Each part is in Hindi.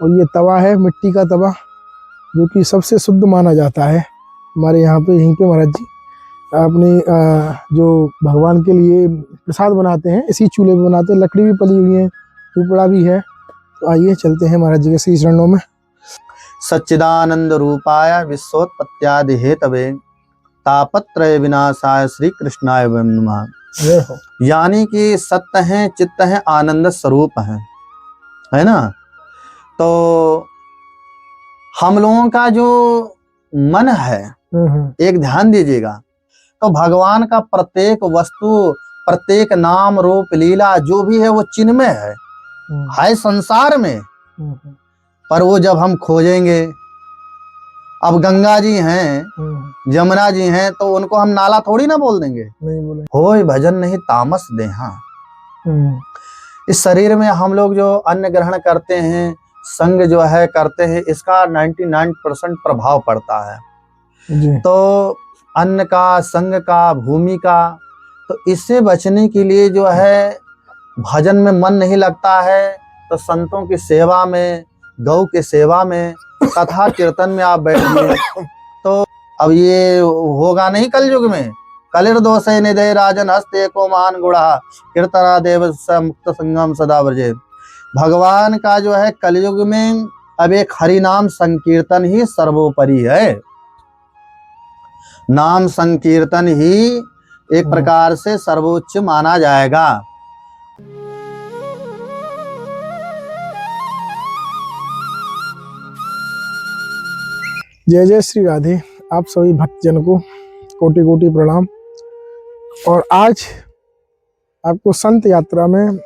और ये तवा है मिट्टी का तवा, जो कि सबसे शुद्ध माना जाता है हमारे यहाँ पे। यहीं पे महाराज जी अपने जो भगवान के लिए प्रसाद बनाते हैं इसी चूल्हे पे बनाते हैं। लकड़ी भी पली हुई है, उपड़ा भी है। तो आइए चलते हैं महाराज जी के श्री चरणों में। सच्चिदानंद रूपाय विश्वोत्पत्त्यादि हेतवे तापत्रय विनाशाय श्री कृष्णाय वयं नमः। यानी कि सत्य है, चित्त है, आनंद स्वरूप है ना। तो हम लोगों का जो मन है, एक ध्यान दीजिएगा, तो भगवान का प्रत्येक वस्तु, प्रत्येक नाम रूप लीला जो भी है वो चिन्मय है संसार में। पर वो जब हम खोजेंगे, अब गंगा जी हैं, जमुना जी हैं, तो उनको हम नाला थोड़ी ना बोल देंगे। नहीं बोले। होय भजन नहीं तामस देहा। इस शरीर में हम लोग जो अन्न ग्रहण करते हैं, संग जो है करते हैं, इसका 99% प्रभाव पड़ता है जी। तो अन्न का, संग का, भूमि का। तो इससे बचने के लिए जो है भजन में मन नहीं लगता है, तो संतों की सेवा में, गौ की सेवा में, कथा कीर्तन में आप बैठिए। तो अब ये होगा नहीं कलयुग में। कलिर दोषे निधे राजन हस्ते को मान गुड़ा कीर्तना देव मुक्त संगम सदा व्रजे। भगवान का जो है कलयुग में अब एक हरि नाम संकीर्तन ही सर्वोपरि है। नाम संकीर्तन ही एक प्रकार से सर्वोच्च माना जाएगा। जय जय श्री राधे। आप सभी भक्तजन को कोटि कोटि प्रणाम। और आज आपको संत यात्रा में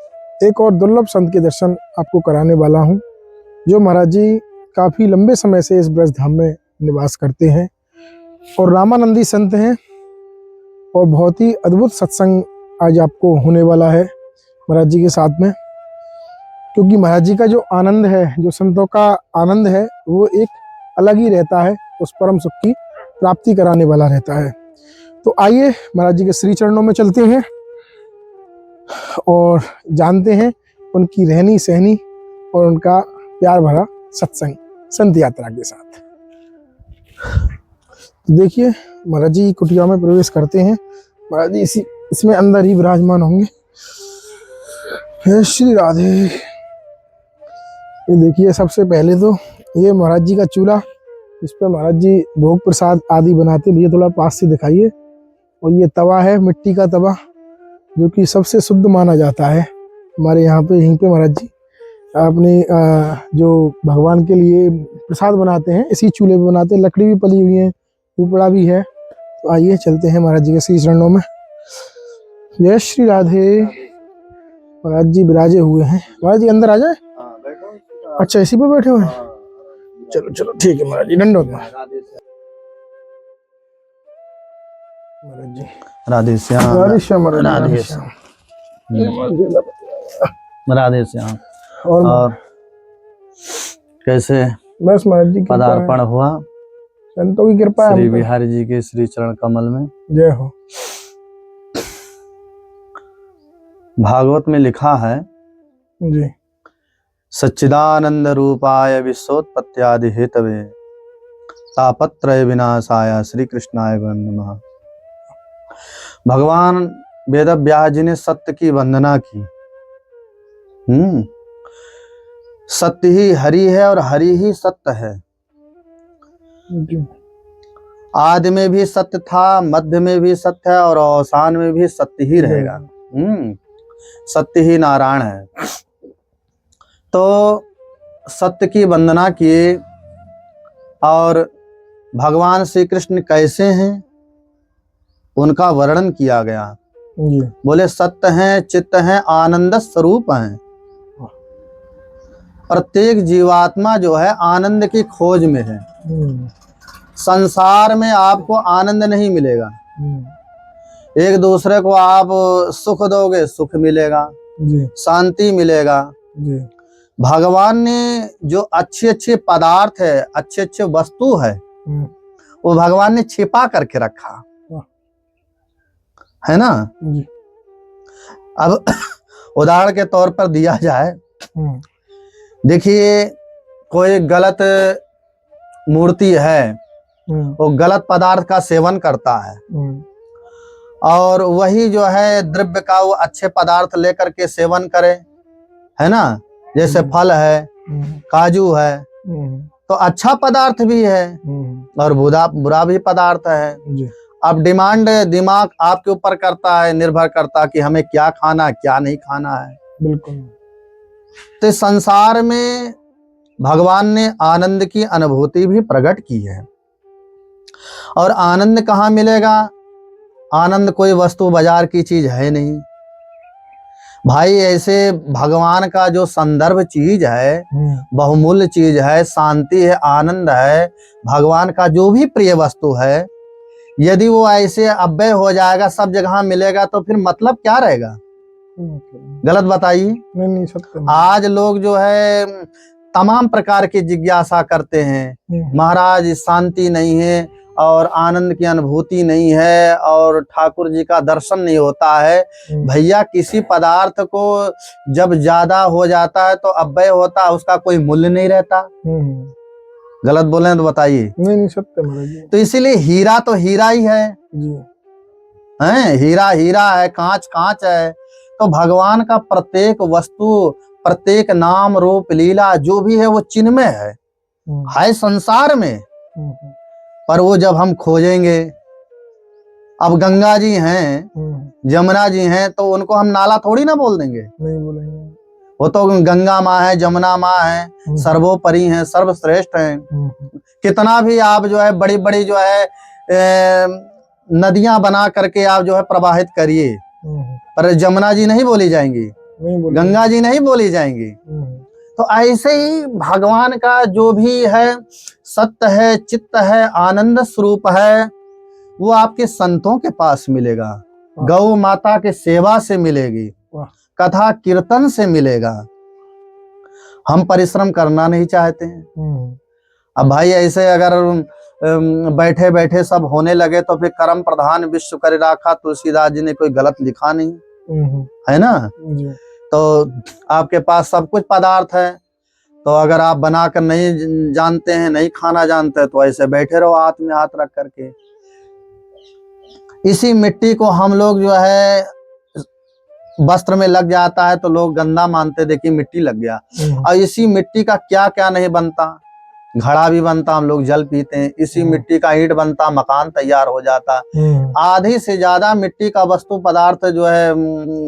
एक और दुर्लभ संत के दर्शन आपको कराने वाला हूं, जो महाराज जी काफ़ी लंबे समय से इस ब्रज धाम में निवास करते हैं और रामानंदी संत हैं। और बहुत ही अद्भुत सत्संग आज आपको होने वाला है महाराज जी के साथ में, क्योंकि महाराज जी का जो आनंद है, जो संतों का आनंद है, वो एक अलग ही रहता है, उस परम सुख की प्राप्ति कराने वाला रहता है। तो आइए महाराज जी के श्री चरणों में चलते हैं और जानते हैं उनकी रहनी सहनी और उनका प्यार भरा सत्संग संत यात्रा के साथ। देखिए महाराज जी कुटिया में प्रवेश करते हैं। महाराज जी इसमें अंदर ही विराजमान होंगे। हे श्री राधे। ये देखिए, सबसे पहले तो ये महाराज जी का चूल्हा, इस पर महाराज जी भोग प्रसाद आदि बनाते। भैया थोड़ा पास से दिखाइए। और ये तवा है मिट्टी का तवा, जो कि सबसे शुद्ध माना जाता है हमारे यहाँ पे। यहीं पे महाराज जी अपने जो भगवान के लिए प्रसाद बनाते हैं इसी चूल्हे पे बनाते हैं। लकड़ी भी पली हुई है, उपड़ा भी है। तो आइए चलते हैं महाराज जी के श्री चरणों में। जय श्री राधे। महाराज जी विराजे हुए हैं। महाराज जी अंदर आ जाए। अच्छा, इसी पे बैठे हुए हैं। चलो चलो ठीक है महाराज जी, दंडवत महाराज जी। राधे श्याम, राधे श्याम, राधे श्याम, राधे श्याम। और कैसे बस महाराज जी पदार्पण हुआ संतों की कृपा है श्री बिहारी जी के श्री चरण कमल में। जय हो। भागवत में लिखा है जी, सच्चिदानंद रूपाय विश्वोत्पत्त्यादि हेतवे तापत्रय विनाशाय श्री कृष्णाय वयं नमः। भगवान वेदव्यास जी ने सत्य की वंदना की। सत्य ही हरि है और हरि ही सत्य है। आदि में भी सत्य था, मध्य में भी सत्य है और अवसान में भी सत्य ही रहेगा। सत्य ही नारायण है। तो सत्य की वंदना किए। और भगवान श्री कृष्ण कैसे हैं उनका वर्णन किया गया। बोले सत्य हैं, चित्त हैं, आनंद स्वरूप हैं। प्रत्येक जीवात्मा जो है आनंद की खोज में है। संसार में आपको आनंद नहीं मिलेगा। एक दूसरे को आप सुख दोगे, सुख मिलेगा, शांति मिलेगा। भगवान ने जो अच्छे अच्छे पदार्थ है, अच्छे अच्छे वस्तु है, वो भगवान ने छिपा करके रखा है ना। अब उदाहरण के तौर पर दिया जाए, देखिए कोई गलत मूर्ति है, वो गलत पदार्थ का सेवन करता है, और वही जो है द्रव्य का वो अच्छे पदार्थ लेकर के सेवन करे, है ना। जैसे फल है, काजू है, तो अच्छा पदार्थ भी है और बुरा भी पदार्थ है। अब डिमांड दिमाग आपके ऊपर करता है, निर्भर करता है कि हमें क्या खाना क्या नहीं खाना है। बिल्कुल। तो संसार में भगवान ने आनंद की अनुभूति भी प्रकट की है। और आनंद कहाँ मिलेगा? आनंद कोई वस्तु बाजार की चीज है नहीं भाई। ऐसे भगवान का जो संदर्भ चीज है, बहुमूल्य चीज है, शांति है, आनंद है, भगवान का जो भी प्रिय वस्तु है, यदि वो ऐसे अव्यय हो जाएगा, सब जगह मिलेगा, तो फिर मतलब क्या रहेगा? गलत बताइए। नहीं, सत्य। आज लोग जो है तमाम प्रकार की जिज्ञासा करते हैं, महाराज शांति नहीं है और आनंद की अनुभूति नहीं है और ठाकुर जी का दर्शन नहीं होता है। भैया, किसी पदार्थ को जब ज्यादा हो जाता है तो अव्यय होता है, उसका कोई मूल्य नहीं रहता। गलत बोले तो बताइए। नहीं, सत्य महाराज। तो इसीलिए हीरा तो हीरा ही है जी, हैं, हीरा हीरा है, कांच कांच है। तो भगवान का प्रत्येक वस्तु, प्रत्येक नाम रूप लीला जो भी है वो चिन्मय है संसार में। पर वो जब हम खोजेंगे, अब गंगा जी हैं, जमुना जी हैं, तो उनको हम नाला थोड़ी ना बोल देंगे। नहीं बोलेंगे। वो तो गंगा माँ है, जमुना माँ है, सर्वोपरि हैं, सर्वश्रेष्ठ हैं। कितना भी आप जो है बड़ी बड़ी जो है नदियां बना करके आप जो है प्रवाहित करिए, पर जमुना जी नहीं बोली जाएंगी, गंगा जी नहीं बोली जाएंगी। तो ऐसे ही भगवान का जो भी है सत्य है, चित्त है, आनंद स्वरूप है, वो आपके संतों के पास मिलेगा, गौ माता के सेवा से मिलेगी, कथा कीर्तन से मिलेगा। हम परिश्रम करना नहीं चाहते हैं। अब भाई ऐसे अगर बैठे बैठे सब होने लगे तो फिर कर्म प्रधान विश्व कर राखा, तुलसीदास जी ने कोई गलत लिखा नहीं, है ना। तो आपके पास सब कुछ पदार्थ है, तो अगर आप बनाकर नहीं जानते हैं, नहीं खाना जानते हैं, तो ऐसे बैठे रहो हाथ में हाथ रख करके। इसी मिट्टी को हम लोग जो है वस्त्र में लग जाता है तो लोग गंदा मानते, देखिए मिट्टी लग गया। और इसी मिट्टी का क्या क्या नहीं बनता, घड़ा भी बनता, हम लोग जल पीते हैं। इसी मिट्टी का ईंट बनता, मकान तैयार हो जाता। आधी से ज्यादा मिट्टी का वस्तु पदार्थ जो है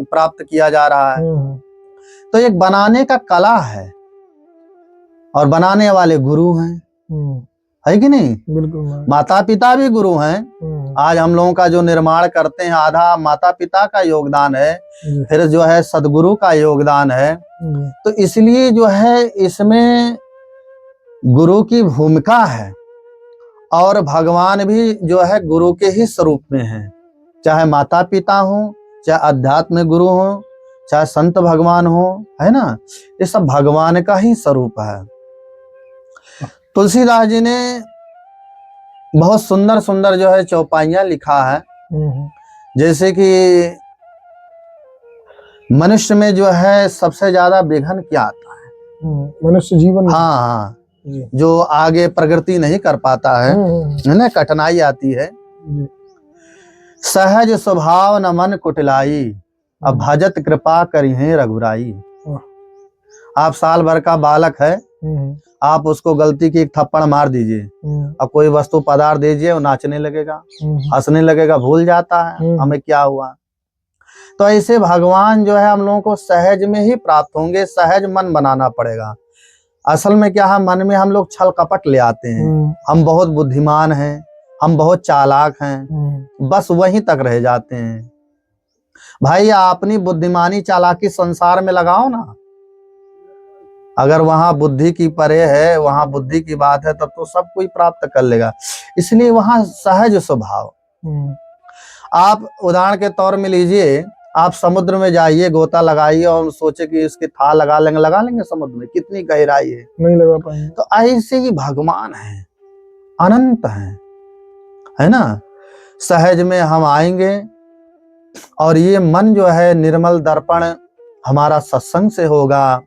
प्राप्त किया जा रहा है। तो एक बनाने का कला है और बनाने वाले गुरु हैं, है कि नहीं? बिल्कुल। माता पिता भी गुरु हैं। आज हम लोगों का जो निर्माण करते हैं, आधा माता पिता का योगदान है, फिर जो है सदगुरु का योगदान है। तो इसलिए जो है इसमें गुरु की भूमिका है, और भगवान भी जो है गुरु के ही स्वरूप में है। चाहे माता पिता हो, चाहे अध्यात्म गुरु हो, चाहे संत भगवान हो, है ना, ये सब भगवान का ही स्वरूप है। तुलसीदास जी ने बहुत सुंदर सुंदर जो है चौपाइयां लिखा है। जैसे कि मनुष्य में जो है सबसे ज्यादा विघ्न क्या आता है? मनुष्य जीवन। हाँ, जो आगे प्रगति नहीं कर पाता है ना, कठिनाई आती है। सहज स्वभाव न मन कुटिलाई, अब भजत कृपा करी है रघुराई। आप साल भर का बालक है, आप उसको गलती की एक थप्पड़ मार दीजिए, अब कोई वस्तु पदार्थ दीजिए, वो नाचने लगेगा, हंसने लगेगा, भूल जाता है हमें क्या हुआ। तो ऐसे भगवान जो है हम लोगों को सहज में ही प्राप्त होंगे, सहज मन बनाना पड़ेगा। असल में क्या है, मन में हम लोग छल कपट ले आते हैं, हम बहुत बुद्धिमान हैं, हम बहुत चालाक हैं, बस वहीं तक रह जाते हैं। भाई अपनी बुद्धिमानी चालाकी संसार में लगाओ ना, अगर वहां बुद्धि की परे है, वहां बुद्धि की बात है, तब तो सब कोई प्राप्त कर लेगा। इसलिए वहां सहज स्वभाव। आप उदाहरण के तौर में लीजिए, आप समुद्र में जाइए, गोता लगाइए और सोचे कि इसके था लगा लेंगे समुद्र में, कितनी गहराई है, नहीं लगा पाएंगे। तो ऐसे ही भगवान है, अनंत है ना। सहज में हम आएंगे और ये मन जो है निर्मल दर्पण हमारा सत्संग से होगा,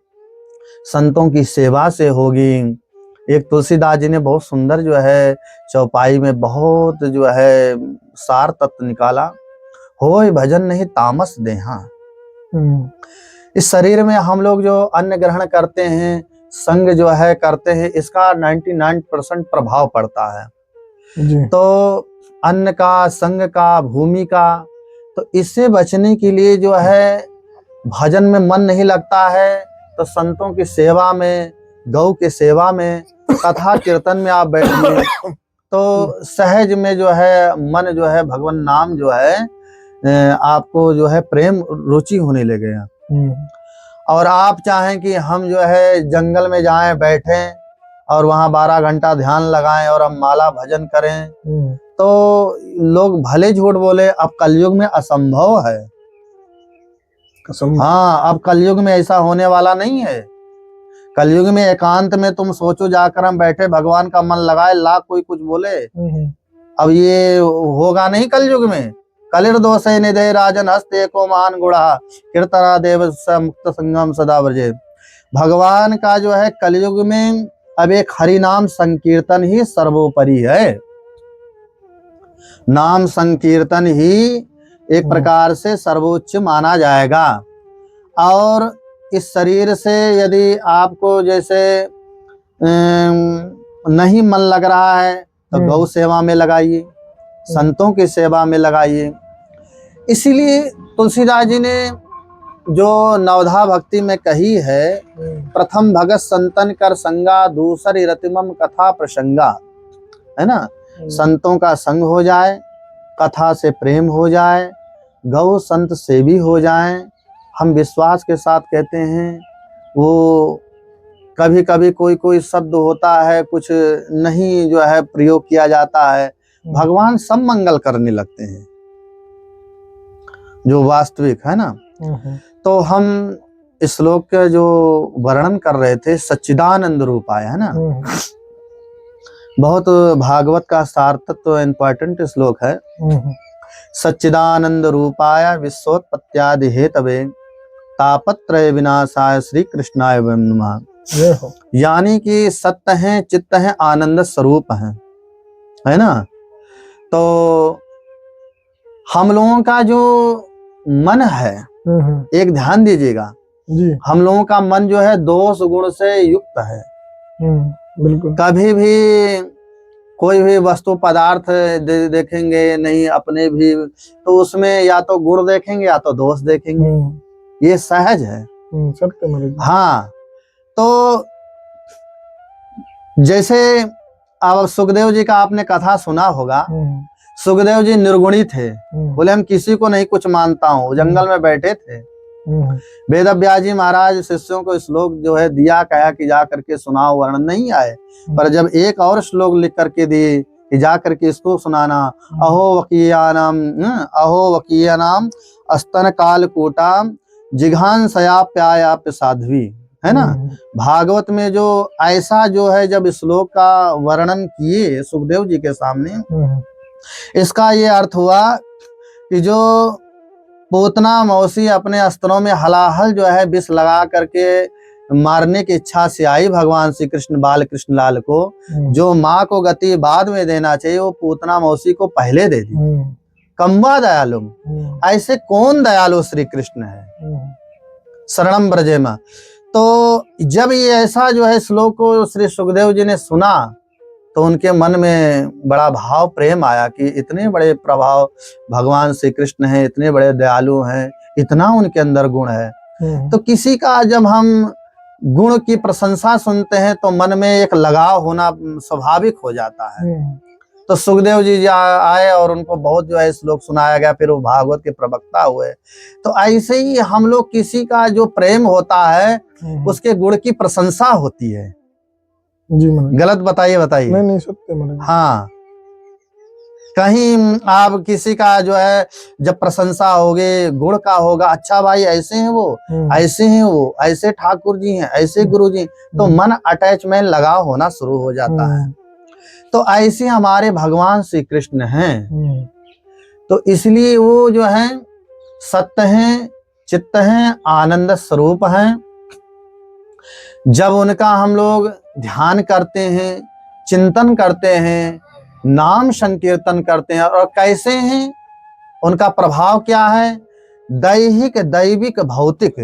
संतों की सेवा से होगी। एक तुलसीदास जी ने बहुत सुंदर जो है चौपाई में बहुत जो है सार तत्व निकाला। होय भजन नहीं तामस देहा। इस शरीर में हम लोग जो अन्न ग्रहण करते हैं, संग जो है करते हैं, इसका 99% प्रभाव पड़ता है। जी। तो अन्न का, संग का, भूमि का, तो इससे बचने के लिए जो है भजन में मन नहीं लगता है तो संतों की सेवा में, गौ की सेवा में, कथा कीर्तन में आप बैठिए तो सहज में जो है मन जो है भगवान नाम जो है आपको जो है प्रेम रुचि होने लगेगा। और आप चाहें कि हम जो है जंगल में जाएं, बैठें और वहां 12 घंटा ध्यान लगाएं और हम माला भजन करें, तो लोग भले झूठ बोले, अब कलयुग में असंभव है। हाँ, अब कलयुग में ऐसा होने वाला नहीं है। कलयुग में एकांत में तुम सोचो, जाकर हम बैठे भगवान का मन लगाए, लाख कोई कुछ बोले, अब ये होगा नहीं कलयुग में। कलिर दोषे निधे राजन हस्ते को मान गुड़ा कीर्तरा देव मुक्त संगम सदा ब्रजे। भगवान का जो है कलयुग में अब एक हरि नाम संकीर्तन ही सर्वोपरि है। नाम संकीर्तन ही एक प्रकार से सर्वोच्च माना जाएगा। और इस शरीर से यदि आपको जैसे नहीं मन लग रहा है तो गौ सेवा में लगाइए, संतों की सेवा में लगाइए। इसीलिए तुलसीदास जी ने जो नवधा भक्ति में कही है, प्रथम भगत संतन कर संगा, दूसरी रतिमम कथा प्रसंगा, है ना। संतों का संग हो जाए, कथा से प्रेम हो जाए, गौ संत सेवी हो जाएं। हम विश्वास के साथ कहते हैं। वो कभी कभी कोई कोई शब्द होता है, कुछ नहीं जो है प्रयोग किया जाता है, भगवान सब मंगल करने लगते हैं जो वास्तविक है ना। तो हम इस श्लोक के जो वर्णन कर रहे थे, सच्चिदानंद रूपाय, है ना, बहुत भागवत का सार तत्व इम्पोर्टेंट श्लोक है। सच्चिदानंद रूपाय विश्वोत्पत्त्यादि हेतवे तापत्रय विनाशाय श्री कृष्णाय वयं नमः। यानी कि सत्य है, चित्त है, आनंद स्वरूप है ना। तो हम लोगों का जो मन है, एक ध्यान दीजिएगा जी, हम लोगों का मन जो है दोष गुण से युक्त है। बिल्कुल। कभी भी कोई भी वस्तु पदार्थ देखेंगे नहीं अपने भी, तो उसमें या तो गुण देखेंगे या तो दोष देखेंगे। ये सहज है, सत्य। हाँ, तो जैसे अब सुखदेव जी का आपने कथा सुना होगा। सुखदेव जी निर्गुणी थे, बोले हम किसी को नहीं कुछ मानता हूँ, जंगल में बैठे थे। वेदव्यास जी महाराज शिष्यों को श्लोक जो है दिया, कहा कि जा करके सुनाओ, वर्णन नहीं आए, पर जब एक और श्लोक लिख करके दिए कि जा करके इसको सुनाना। अहो वकीयानाम अस्तन काल कोटाम जिघांसयाप्यायाप्य साध्वी, है ना। भागवत में जो ऐसा जो है जब श्लोक का वर्णन किए सुखदेव जी के सामने, इसका ये अर्थ हुआ कि जो पूतना मौसी अपने अस्त्रों में हलाहल जो है विष लगा करके मारने की इच्छा से आई भगवान श्री कृष्ण बाल कृष्ण लाल को, जो माँ को गति बाद में देना चाहिए वो पूतना मौसी को पहले दे दी। कम्बा दयालु, ऐसे कौन दयालु श्री कृष्ण है, शरणम ब्रजेमा। तो जब ये ऐसा जो है श्लोक को श्री सुखदेव जी ने सुना तो उनके मन में बड़ा भाव प्रेम आया कि इतने बड़े प्रभाव भगवान श्री कृष्ण हैं, इतने बड़े दयालु हैं, इतना उनके अंदर गुण है। तो किसी का जब हम गुण की प्रशंसा सुनते हैं तो मन में एक लगाव होना स्वाभाविक हो जाता है। तो सुखदेव जी आए और उनको बहुत जो है श्लोक सुनाया गया, फिर वो भागवत के प्रवक्ता हुए। तो ऐसे ही हम लोग किसी का जो प्रेम होता है उसके गुण की प्रशंसा होती है जी। गलत बताइए? नहीं सत्य। हाँ, कहीं आप किसी का जो है जब प्रशंसा होगी, गुण का होगा, अच्छा भाई ऐसे हैं वो, ऐसे हैं वो, ऐसे ठाकुर जी हैं, ऐसे गुरु जी, तो मन अटैचमेंट लगाव होना शुरू हो जाता है। तो ऐसे हमारे भगवान श्री कृष्ण हैं। तो इसलिए वो जो है सत्य हैं, चित्त हैं, आनंद स्वरूप हैं। जब उनका हम लोग ध्यान करते हैं, चिंतन करते हैं, नाम संकीर्तन करते हैं, और कैसे हैं, उनका प्रभाव क्या है, दैहिक, दैविक, भौतिक,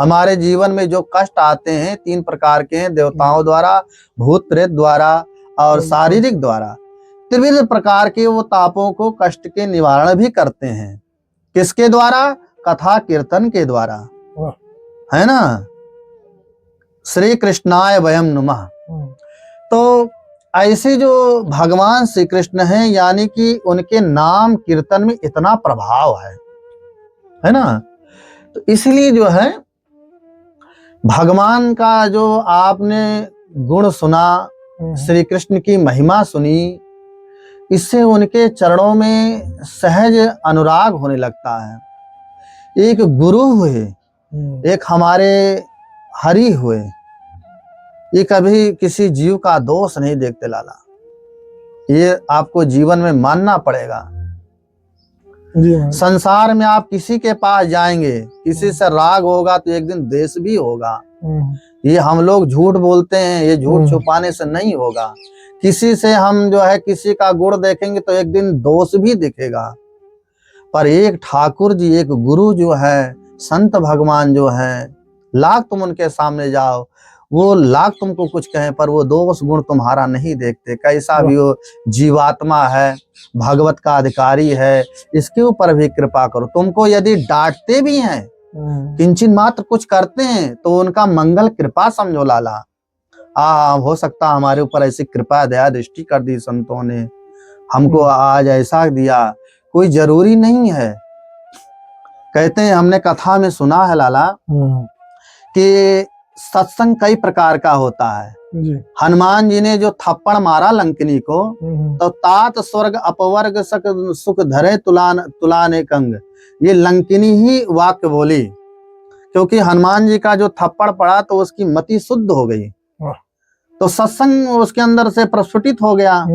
हमारे जीवन में जो कष्ट आते हैं 3 प्रकार के हैं, देवताओं द्वारा, भूत प्रेत द्वारा और शारीरिक द्वारा। त्रिविध प्रकार के वो तापों को, कष्ट के निवारण भी करते हैं। किसके द्वारा? कथा कीर्तन के द्वारा, है ना। श्री कृष्णाय वयम नमः। तो ऐसे जो भगवान श्री कृष्ण हैं, यानी कि उनके नाम कीर्तन में इतना प्रभाव है ना। तो इसलिए जो है भगवान का जो आपने गुण सुना, श्री कृष्ण की महिमा सुनी, इससे उनके चरणों में सहज अनुराग होने लगता है। एक गुरु हुए, एक हमारे हरि हुए, ये कभी किसी जीव का दोष नहीं देखते लाला। ये आपको जीवन में मानना पड़ेगा। संसार में आप किसी के पास जाएंगे, किसी से राग होगा तो एक दिन द्वेष भी होगा। ये हम लोग झूठ बोलते हैं, ये झूठ छुपाने से नहीं होगा। किसी से हम जो है किसी का गुण देखेंगे तो एक दिन दोष भी दिखेगा। पर एक ठाकुर जी, एक गुरु जो है, संत भगवान जो है, लाख तुम उनके सामने जाओ, वो लाख तुमको कुछ कहें पर वो दोष गुण तुम्हारा नहीं देखते। कैसा भी हो, जीवात्मा है, भगवत का अधिकारी है, इसके ऊपर भी कृपा करो। तुमको यदि डांटते भी हैं, किंचित मात्र कुछ करते हैं, तो उनका मंगल कृपा समझो लाला। हो सकता हमारे ऊपर ऐसी कृपा दया दृष्टि कर दी संतों ने, हमको आज ऐसा दिया, कोई जरूरी नहीं है। कहते हैं, हमने कथा में सुना है लाला कि सत्संग कई प्रकार का होता है जी। हनुमान जी ने जो थप्पड़ मारा लंकिनी को, तो तात स्वर्ग अपवर्ग सुख धरे तुलाने कंग, ये लंकिनी ही वाक्य बोली, क्योंकि हनुमान जी का जो थप्पड़ पड़ा तो उसकी मति शुद्ध हो गई, तो सत्संग उसके अंदर से प्रस्फुटित हो गया।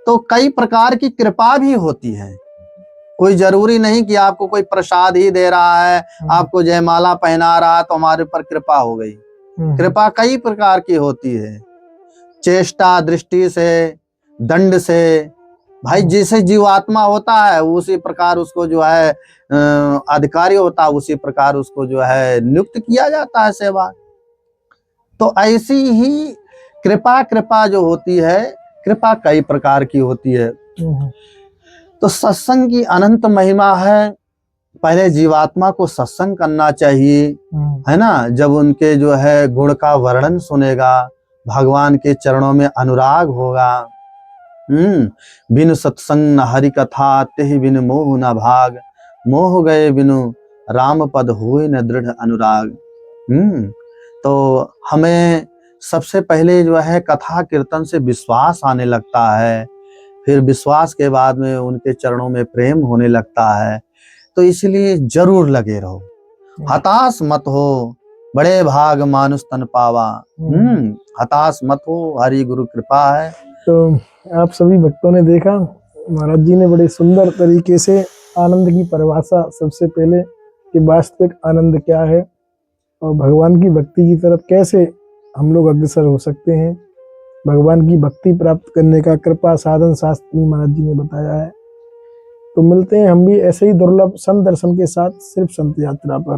तो कई प्रकार की कृपा भी होती है, कोई जरूरी नहीं कि आपको कोई प्रसाद ही दे रहा है, आपको जयमाला पहना रहा है तो हमारे ऊपर कृपा हो गई। कृपा कई प्रकार की होती है, चेष्टा दृष्टि से, दंड से। भाई जैसे जीवात्मा होता है उसी प्रकार उसको जो है अधिकारी होता है, उसी प्रकार उसको जो है नियुक्त किया जाता है सेवा। तो ऐसी ही कृपा जो होती है, कृपा कई प्रकार की होती है। तो सत्संग की अनंत महिमा है। पहले जीवात्मा को सत्संग करना चाहिए, है ना। जब उनके जो है गुण का वर्णन सुनेगा, भगवान के चरणों में अनुराग होगा। बिनु सत्संग न हरि कथा, तेहि बिनु मोह न भाग, मोह गए बिनु राम पद हुए न दृढ़ अनुराग। तो हमें सबसे पहले जो है कथा कीर्तन से विश्वास आने लगता है, फिर विश्वास के बाद में उनके चरणों में प्रेम होने लगता है। तो इसलिए जरूर लगे रहो, हताश मत हो, बड़े भाग मानुष तन पावा। हताश मत हो, हरि गुरु कृपा है। तो आप सभी भक्तों ने देखा, महाराज जी ने बड़े सुंदर तरीके से आनंद की परिभाषा, सबसे पहले कि वास्तविक आनंद क्या है और भगवान की भक्ति की तरफ कैसे हम लोग अग्रसर हो सकते हैं। भगवान की भक्ति प्राप्त करने का कृपा साधन शास्त्र में महाराज जी ने बताया है। तो मिलते हैं हम भी ऐसे ही दुर्लभ संत दर्शन के साथ, सिर्फ संत यात्रा पर।